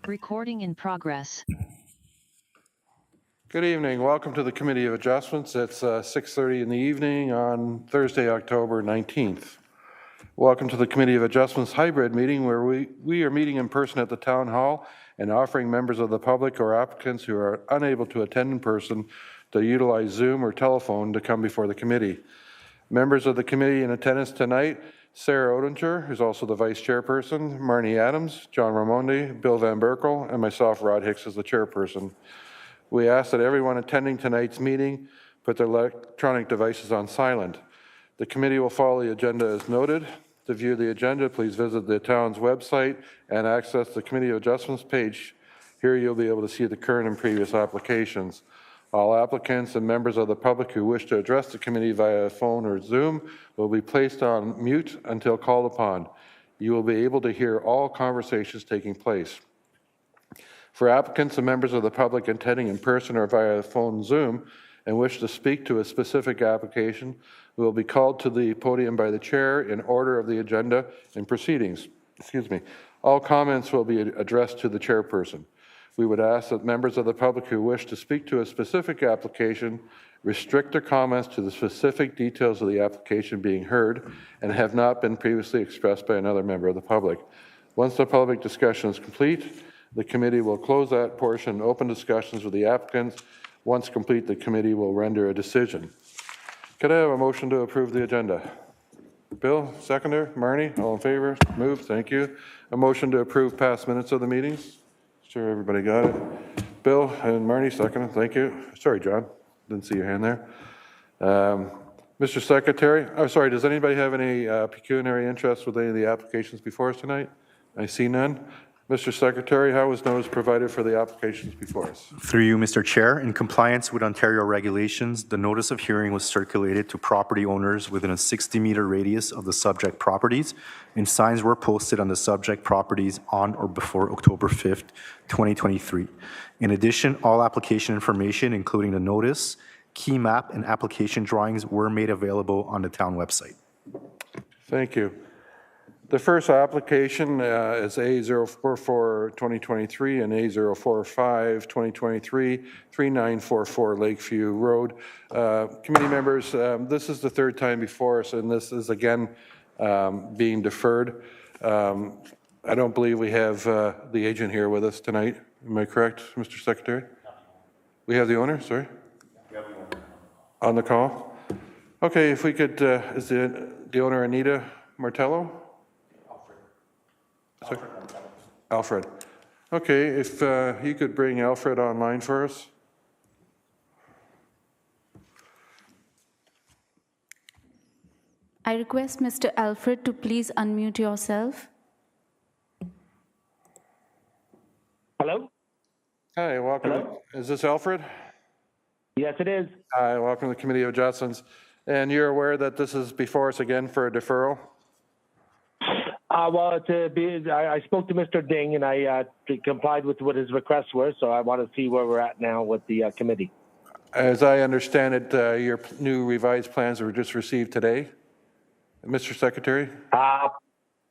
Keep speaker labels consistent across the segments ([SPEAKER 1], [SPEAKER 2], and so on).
[SPEAKER 1] Recording in progress.
[SPEAKER 2] Good evening. Welcome to the Committee of Adjustments. It's 6:30 in the evening on Thursday, October 19th. Welcome to the Committee of Adjustments hybrid meeting where we are meeting in person at the Town Hall and offering members of the public or applicants who are unable to attend in person to utilize Zoom or telephone to come before the committee. Members of the committee in attendance tonight: Sarah Odinger, who's also the vice chairperson, Marnie Adams, John Raimondi, Bill Van Berkel, and myself, Rod Hicks, as the chairperson. We ask that everyone attending tonight's meeting put their electronic devices on silent. The committee will follow the agenda as noted. To view the agenda, please visit the town's website and access the Committee of Adjustments page. Here you'll be able to see the current and previous applications. All applicants and members of the public who wish to address the committee via phone or Zoom will be placed on mute until called upon. You will be able to hear all conversations taking place. For applicants and members of the public attending in person or via phone Zoom and wish to speak to a specific application, will be called to the podium by the chair in order of the agenda and proceedings. All comments will be addressed to the chairperson. We would ask that members of the public who wish to speak to a specific application restrict their comments to the specific details of the application being heard and have not been previously expressed by another member of the public. Once the public discussion is complete, the committee will close that portion and open discussions with the applicants. Once complete, the committee will render a decision. Could I have a motion to approve the agenda? Bill, seconder. Marnie, all in favor? Moved. Thank you. A motion to approve past minutes of the meetings? Sure, everybody got it. Bill and Marnie, second. Thank you. Sorry, John. Didn't see your hand there. Mr. Secretary, sorry, does anybody have any pecuniary interest with any of the applications before us tonight? I see none. Mr. Secretary, how was notice provided for the applications before us?
[SPEAKER 3] Through you, Mr. Chair, in compliance with Ontario regulations, the notice of hearing was circulated to property owners within a 60-meter radius of the subject properties, and signs were posted on the subject properties on or before October 5th, 2023. In addition, all application information, including the notice, key map, and application drawings were made available on the town website.
[SPEAKER 2] Thank you. The first application is A044-2023 and A045-2023, 3944 Lakeview Road. Committee members, this is the third time before us, and this is again being deferred. I don't believe we have the agent here with us tonight. Am I correct, Mr. Secretary? We have the owner, sorry? We have the owner. On the call? Okay, if we could, is the owner Anita Martello? Alfred. Okay, if you could bring Alfred online for us.
[SPEAKER 4] I request Mr. Alfred to please unmute yourself.
[SPEAKER 5] Hello?
[SPEAKER 2] Hi, welcome.
[SPEAKER 5] Hello?
[SPEAKER 2] Is this Alfred?
[SPEAKER 5] Yes, it is.
[SPEAKER 2] Hi, welcome to the Committee of Adjustments. And you're aware that this is before us again for a deferral?
[SPEAKER 5] Well, I spoke to Mr. Ding, and I complied with what his requests were, so I want to see where we're at now with the committee.
[SPEAKER 2] As I understand it, your new revised plans were just received today, Mr. Secretary?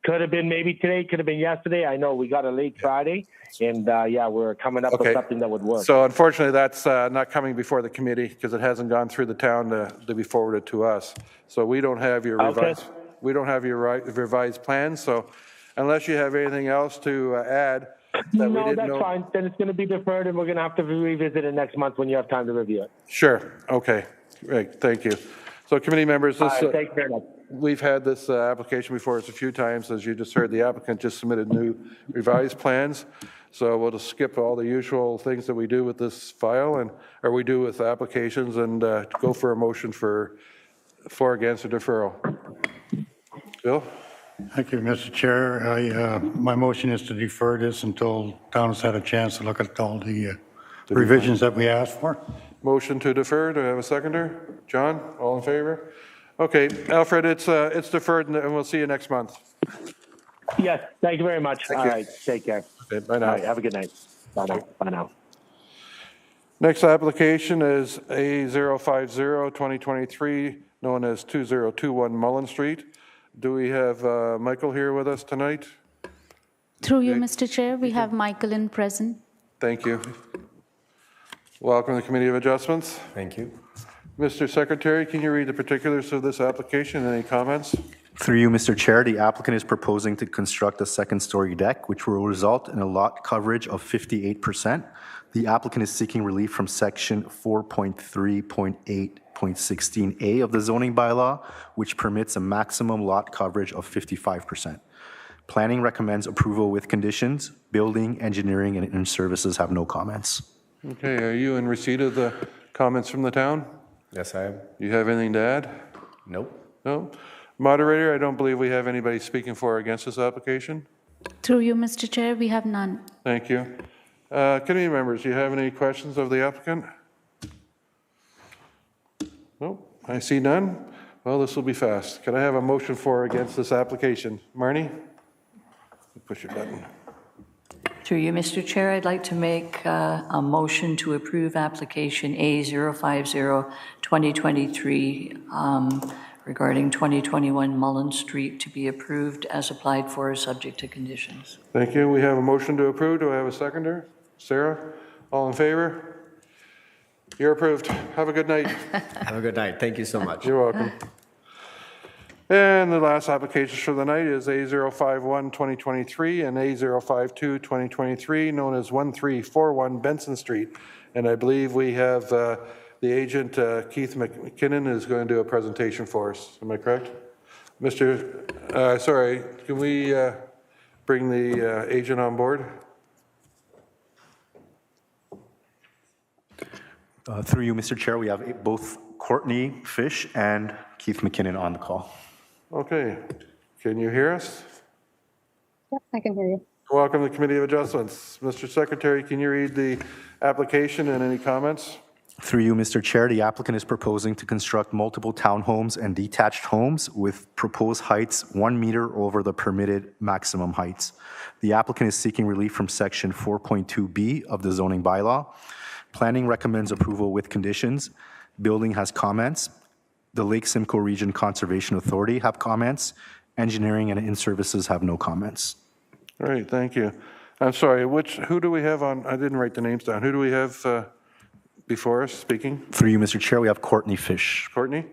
[SPEAKER 5] Could have been maybe today, could have been yesterday. I know we got a late Friday, and yeah, we're coming up with something that would work.
[SPEAKER 2] So unfortunately, that's not coming before the committee because it hasn't gone through the town to be forwarded to us. So we don't have your revised. We don't have your revised plans, so unless you have anything else to add that we didn't know.
[SPEAKER 5] No, that's fine. Then it's going to be deferred, and we're going to have to revisit it next month when you have time to review it.
[SPEAKER 2] Sure. Okay. Great. Thank you. So, committee members,
[SPEAKER 5] Thank you very much.
[SPEAKER 2] We've had this application before us a few times. As you just heard, the applicant just submitted new revised plans. So we'll just skip all the usual things that we do with this file, or we do with applications, and go for a motion for against, or deferral. Bill?
[SPEAKER 6] Thank you, Mr. Chair. My motion is to defer this until town has had a chance to look at all the revisions that we asked for.
[SPEAKER 2] Motion to defer. Do I have a seconder? John, all in favor? Okay, Alfred, it's deferred, and we'll see you next month.
[SPEAKER 5] Yes, thank you very much.
[SPEAKER 2] Thank
[SPEAKER 5] all
[SPEAKER 2] you.
[SPEAKER 5] right, take care.
[SPEAKER 2] Okay, bye now.
[SPEAKER 5] All right, have a good night. Bye now. Bye now.
[SPEAKER 2] Next application is A050-2023, known as 2021 Mullen Street. Do we have Michael here with us tonight?
[SPEAKER 4] Through you, Mr. Chair, we have Michael in present.
[SPEAKER 2] Thank you. Welcome to the Committee of Adjustments.
[SPEAKER 7] Thank you.
[SPEAKER 2] Mr. Secretary, can you read the particulars of this application? Any comments?
[SPEAKER 3] Through you, Mr. Chair, the applicant is proposing to construct a second-story deck, which will result in a lot coverage of 58%. The applicant is seeking relief from Section 4.3.8.16A of the zoning bylaw, which permits a maximum lot coverage of 55%. Planning recommends approval with conditions. Building, engineering, and in-services have no comments.
[SPEAKER 2] Okay, are you in receipt of the comments from the town?
[SPEAKER 7] Yes, I am.
[SPEAKER 2] You have anything to add?
[SPEAKER 7] Nope.
[SPEAKER 2] No? Moderator, I don't believe we have anybody speaking for or against this application.
[SPEAKER 4] Through you, Mr. Chair, we have none.
[SPEAKER 2] Thank you. Committee members, do you have any questions of the applicant? No, I see none. Well, this will be fast. Can I have a motion for or against this application? Marnie? Push your button.
[SPEAKER 8] Through you, Mr. Chair, I'd like to make a motion to approve application A050-2023 regarding 2021 Mullen Street to be approved as applied for, subject to conditions.
[SPEAKER 2] Thank you. We have a motion to approve. Do I have a seconder? Sarah? All in favor? You're approved. Have a good night.
[SPEAKER 7] Have a good night. Thank you so much.
[SPEAKER 2] You're welcome. And the last application for the night is A051-2023 and A052-2023, known as 1341 Benson Street. And I believe we have the agent, Keith McKinnon, is going to do a presentation for us. Am I correct? Sorry, can we bring the agent on board?
[SPEAKER 3] Through you, Mr. Chair, we have both Courtney Fish and Keith McKinnon on the call.
[SPEAKER 2] Okay. Can you hear us?
[SPEAKER 9] Yep, I can hear you.
[SPEAKER 2] Welcome to the Committee of Adjustments. Mr. Secretary, can you read the application and any comments?
[SPEAKER 3] Through you, Mr. Chair, the applicant is proposing to construct multiple townhomes and detached homes with proposed heights 1 meter over the permitted maximum heights. The applicant is seeking relief from Section 4.2B of the zoning bylaw. Planning recommends approval with conditions. Building has comments. The Lake Simcoe Region Conservation Authority have comments. Engineering and in-services have no comments.
[SPEAKER 2] All right, thank you. I'm sorry, who do we have on, I didn't write the names down. Who do we have before us speaking?
[SPEAKER 3] Through you, Mr. Chair, we have Courtney Fish.
[SPEAKER 2] Courtney?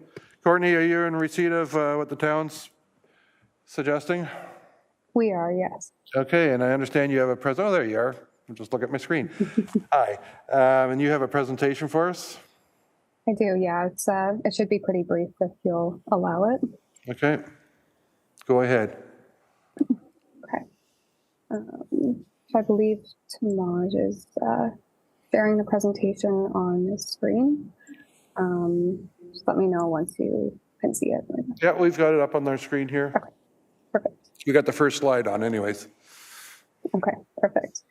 [SPEAKER 2] Courtney, are you in receipt of what the town's suggesting?
[SPEAKER 9] We are, yes.
[SPEAKER 2] Okay, and I understand you have a oh, there you are. Just look at my screen. Hi, and you have a presentation for us?
[SPEAKER 9] I do, yeah. It should be pretty brief if you'll allow it.
[SPEAKER 2] Okay, go ahead.
[SPEAKER 9] Okay. I believe Tamaj is sharing the presentation on the screen. Just let me know once you can see it.
[SPEAKER 2] Yeah, we've got it up on our screen here.
[SPEAKER 9] Okay, perfect.
[SPEAKER 2] We got the first slide on anyways.
[SPEAKER 9] Okay, perfect.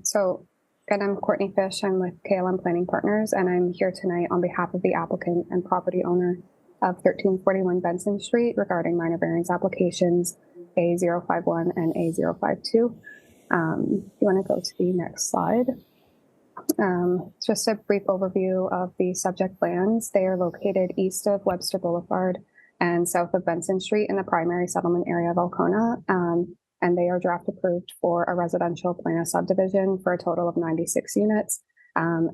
[SPEAKER 9] So again, I'm Courtney Fish. I'm with KLM Planning Partners, and I'm here tonight on behalf of the applicant and property owner of 1341 Benson Street regarding minor variance applications A051 and A052. You want to go to the next slide? Just a brief overview of the subject lands. They are located east of Webster Boulevard and south of Benson Street in the primary settlement area of Alcona. And they are draft approved for a residential plan of subdivision for a total of 96 units,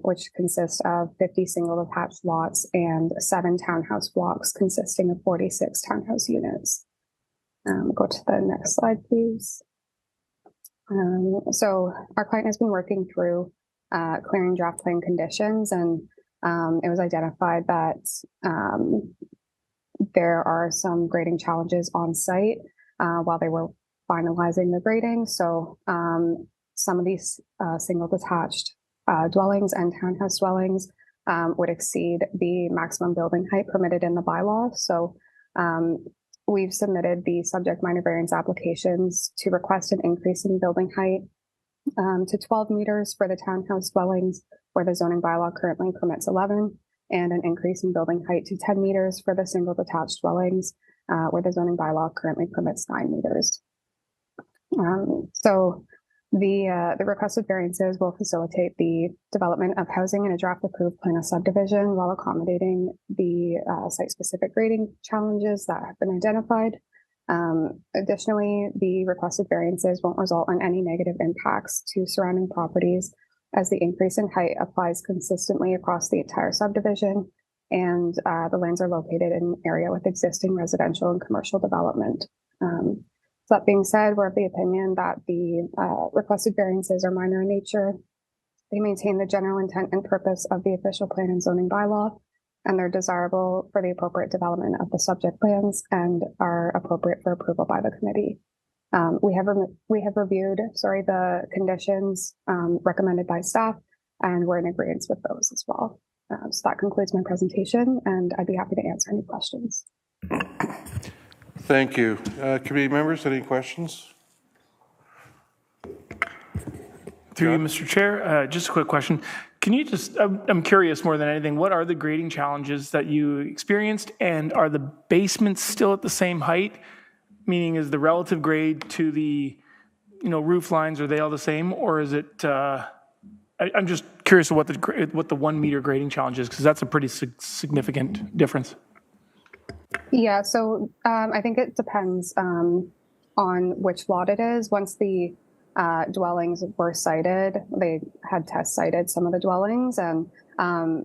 [SPEAKER 9] which consist of 50 single detached lots and 7 townhouse blocks consisting of 46 townhouse units. Go to the next slide, please. So our client has been working through clearing draft plan conditions, and it was identified that there are some grading challenges on site while they were finalizing the grading. So some of these single detached dwellings and townhouse dwellings would exceed the maximum building height permitted in the bylaw. So we've submitted the subject minor variance applications to request an increase in building height to 12 meters for the townhouse dwellings where the zoning bylaw currently permits 11, and an increase in building height to 10 meters for the single detached dwellings where the zoning bylaw currently permits 9 meters. So the requested variances will facilitate the development of housing in a draft approved plan of subdivision while accommodating the site-specific grading challenges that have been identified. Additionally, the requested variances won't result in any negative impacts to surrounding properties as the increase in height applies consistently across the entire subdivision, and the lands are located in an area with existing residential and commercial development. That being said, we're of the opinion that the requested variances are minor in nature. They maintain the general intent and purpose of the official plan and zoning bylaw, and they're desirable for the appropriate development of the subject plans and are appropriate for approval by the committee. We have reviewed, the conditions recommended by staff, and we're in agreement with those as well. So that concludes my presentation, and I'd be happy to answer any questions.
[SPEAKER 2] Thank you. Committee members, any questions?
[SPEAKER 10] Through you, Mr. Chair, just a quick question. Can you just, I'm curious more than anything, what are the grading challenges that you experienced, and are the basements still at the same height? Meaning, is the relative grade to the, roof lines, are they all the same, or is it, I'm just curious what the 1 meter grading challenge is, because that's a pretty significant difference.
[SPEAKER 9] Yeah, so I think it depends on which lot it is. Once the dwellings were cited, they had test cited some of the dwellings, and I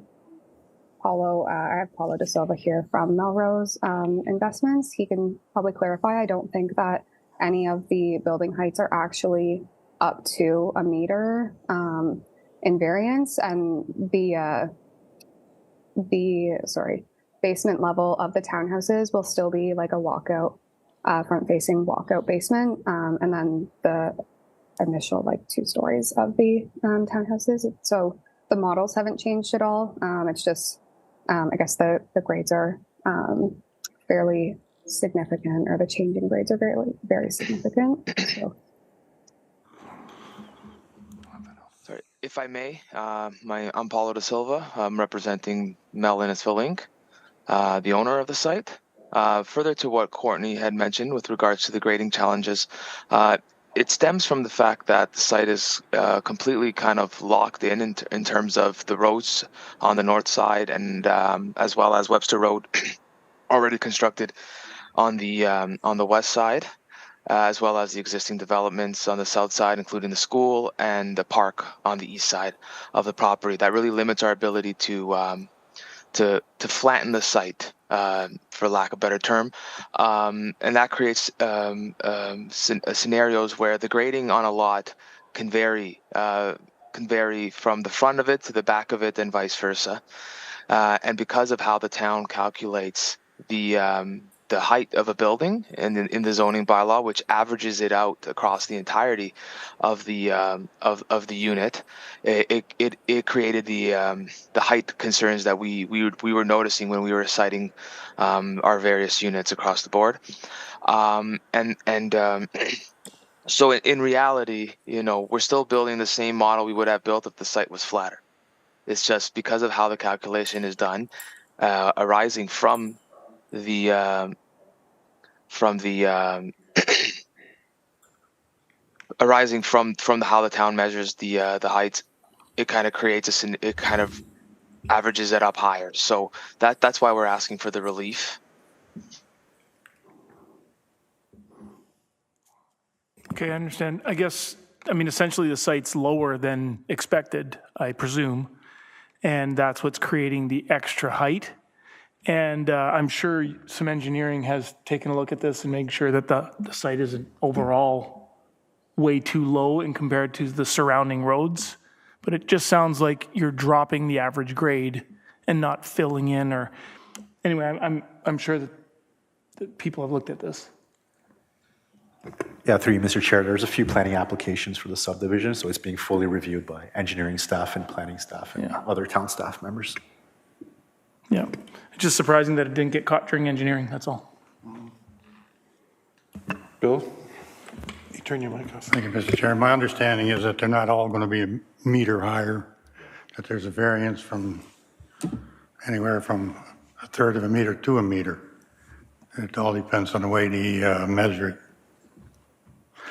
[SPEAKER 9] have Paulo De Silva here from Melrose Investments. He can probably clarify. I don't think that any of the building heights are actually up to a meter in variance, and the basement level of the townhouses will still be like a walkout, front-facing walkout basement, and then the initial 2 stories of the townhouses. So the models haven't changed at all. It's just, I guess the grades are fairly significant, or the change in grades are very, very significant. So.
[SPEAKER 11] Sorry, if I may, I'm Paulo De Silva. I'm representing Mel Innisfil Inc., the owner of the site. Further to what Courtney had mentioned with regards to the grading challenges, it stems from the fact that the site is completely kind of locked in terms of the roads on the north side, and as well as Webster Road already constructed on the west side, as well as the existing developments on the south side, including the school and the park on the east side of the property. That really limits our ability to flatten the site, for lack of a better term, and that creates scenarios where the grading on a lot can vary from the front of it to the back of it, and vice versa. And because of how the town calculates the height of a building in the zoning bylaw, which averages it out across the entirety of the unit, it created the height concerns that we were noticing when we were citing our various units across the board, so in reality, we're still building the same model we would have built if the site was flatter. It's just because of how the calculation is done, arising from the arising from how the town measures the heights, it kind of creates it kind of averages it up higher. So that's why we're asking for the relief.
[SPEAKER 10] Okay, I understand. Essentially the site's lower than expected, I presume, and that's what's creating the extra height. And I'm sure some engineering has taken a look at this and made sure that the site isn't overall way too low in compared to the surrounding roads. But it just sounds like you're dropping the average grade and not filling in. Or anyway, I'm sure that people have looked at this.
[SPEAKER 3] Yeah, through you, Mr. Chair, there's a few planning applications for the subdivision, so it's being fully reviewed by engineering staff and planning staff and other town staff members.
[SPEAKER 10] Yeah, it's just surprising that it didn't get caught during engineering, that's all.
[SPEAKER 2] Bill, you turn your mic off.
[SPEAKER 6] Thank you, Mr. Chair. My understanding is that they're not all going to be a meter higher, that there's a variance from anywhere from a third of a meter to a meter. It all depends on the way they measure it.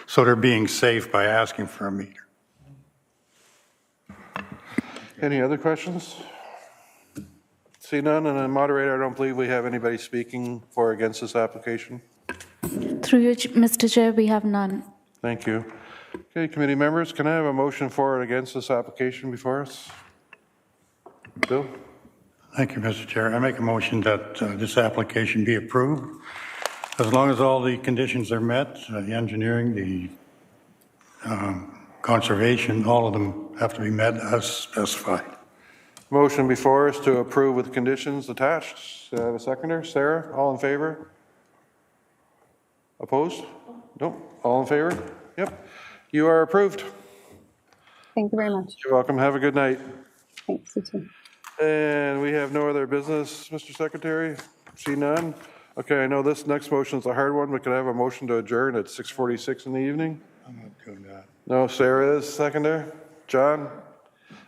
[SPEAKER 6] So they're being safe by asking for a meter.
[SPEAKER 2] Any other questions? See none, and then moderator, I don't believe we have anybody speaking for or against this application.
[SPEAKER 4] Through you, Mr. Chair, we have none.
[SPEAKER 2] Thank you. Okay, committee members, can I have a motion for or against this application before us? Bill?
[SPEAKER 6] Thank you, Mr. Chair. I make a motion that this application be approved, as long as all the conditions are met, the engineering, the conservation, all of them have to be met as specified.
[SPEAKER 2] Motion before us to approve with conditions attached. Do I have a seconder? Sarah, all in favor? Opposed? Nope. All in favor? Yep. You are approved.
[SPEAKER 9] Thank you very much.
[SPEAKER 2] You're welcome. Have a good night.
[SPEAKER 9] Thanks, you too.
[SPEAKER 2] And we have no other business, Mr. Secretary? See none? Okay, I know this next motion is a hard one, but could I have a motion to adjourn at 6:46 in the evening?
[SPEAKER 6] I'm not doing that.
[SPEAKER 2] No, Sarah is seconder. John?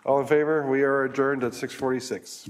[SPEAKER 2] All in favor? We are adjourned at 6:46.